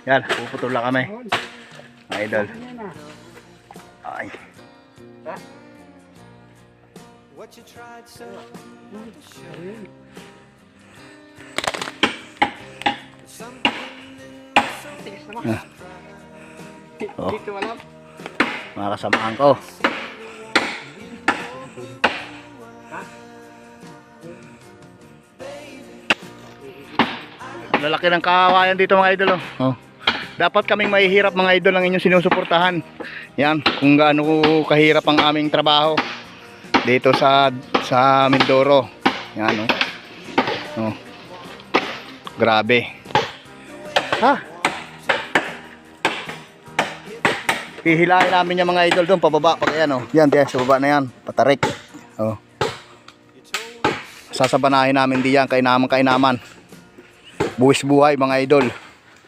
Yan, puputol lang kami. Mga idol. Ay. Oh. Mga kasamahan ko. Ang lalaki ng kawayan dito mga idol. Oh. Dapat kaming mahihirap mga idol ang inyong sinusuportahan. Yan, kung gaano kahirap ang aming trabaho dito sa Mindoro. Yan, oh. Oh. Grabe. Ha? Hihilahin namin yung mga idol doon pababa pag ayan, oh. Yan, diyan sa baba na yan, patarik. Oh. Sasabanahin namin diyan kainaman. Buwis buhay mga idol.